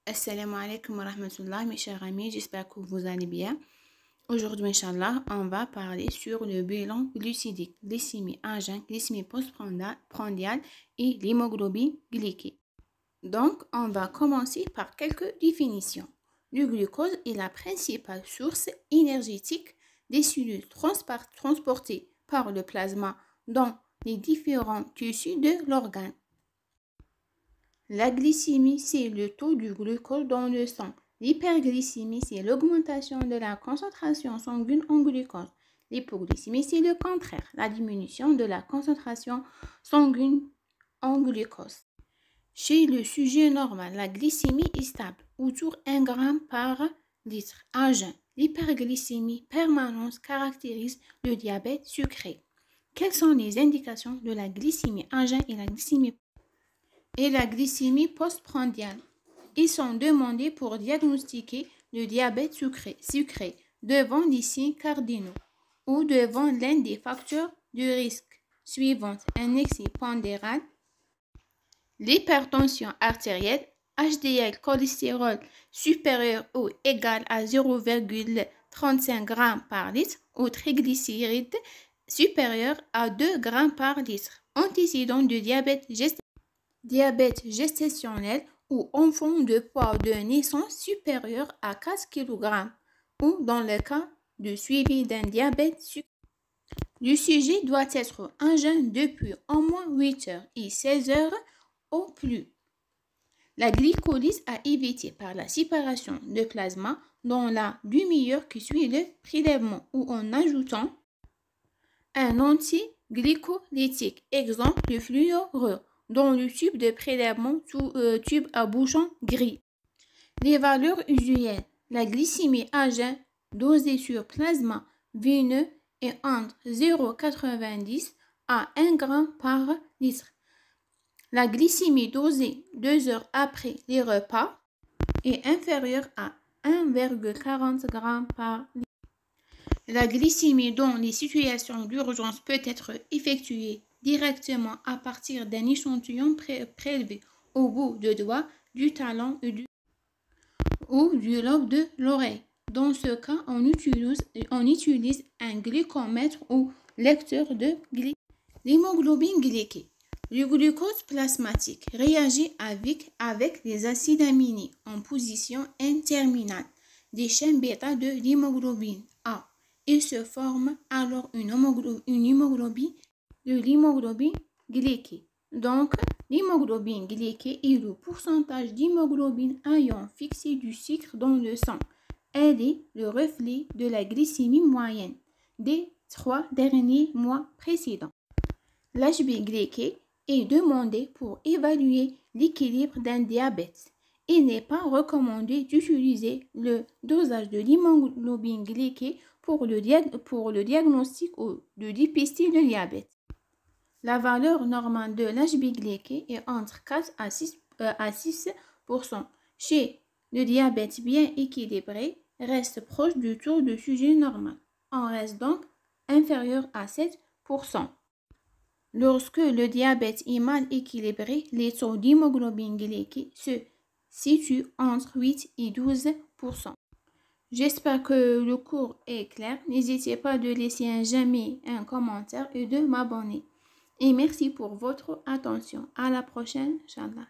Assalamu alaikum wa rahmatullah, mes chers amis, j'espère que vous allez bien. Aujourd'hui, Inch'Allah, on va parler sur le bilan glucidique, glycémie à jeun, glycémie postprandiale et l'hémoglobine glyquée. Donc, on va commencer par quelques définitions. Le glucose est la principale source énergétique des cellules transportées par le plasma dans les différents tissus de l'organe. La glycémie, c'est le taux du glucose dans le sang. L'hyperglycémie, c'est l'augmentation de la concentration sanguine en glucose. L'hypoglycémie, c'est le contraire, la diminution de la concentration sanguine en glucose. Chez le sujet normal, la glycémie est stable, autour 1 g par litre à jeun. L'hyperglycémie permanente caractérise le diabète sucré. Quelles sont les indications de la glycémie à jeun et la glycémie postprandiale? Ils sont demandés pour diagnostiquer le diabète sucré devant les signes cardinaux ou devant l'un des facteurs de risque suivants: un excès pondéral, l'hypertension artérielle, HDL cholestérol supérieur ou égal à 0,35 g par litre ou triglycérides supérieurs à 2 g par litre, antécédent de diabète gestationnel ou enfant de poids de naissance supérieur à 4 kg ou dans le cas de suivi d'un diabète sucré. Le sujet doit être en jeûne depuis au moins 8 heures et 16 heures au plus. La glycolyse à éviter par la séparation de plasma dans la demi-heure qui suit le prélèvement ou en ajoutant un antiglycolytique, exemple le fluorure, dans le tube de prélèvement tube à bouchon gris. Les valeurs usuelles: la glycémie à jeun dosée sur plasma veineux est entre 0,90 à 1 g par litre. La glycémie dosée 2 heures après les repas est inférieure à 1,40 g par litre. La glycémie dans les situations d'urgence peut être effectuée directement à partir d'un échantillon prélevé au bout de doigt du talon ou du lobe de l'oreille. Dans ce cas, on utilise un glycomètre ou lecteur de l'hémoglobine glyquée. Le glucose plasmatique réagit avec les acides aminés en position N-terminale des chaînes bêta de l'hémoglobine A. Il se forme alors une hémoglobine de l'hémoglobine glyquée. Donc, l'hémoglobine glyquée est le pourcentage d'hémoglobine ayant fixé du sucre dans le sang. Elle est le reflet de la glycémie moyenne des 3 derniers mois précédents. L'HB glyqué est demandé pour évaluer l'équilibre d'un diabète. Il n'est pas recommandé d'utiliser le dosage de l'hémoglobine glyquée pour le diagnostic ou de dépister le diabète. La valeur normale de l'HB glyqué est entre 4 à 6%. Chez le diabète bien équilibré, reste proche du taux de sujet normal. On reste donc inférieur à 7%. Lorsque le diabète est mal équilibré, les taux d'hémoglobine glyquée se situent entre 8 et 12%. J'espère que le cours est clair. N'hésitez pas de laisser un commentaire et de m'abonner. Et merci pour votre attention. À la prochaine, Inch'Allah.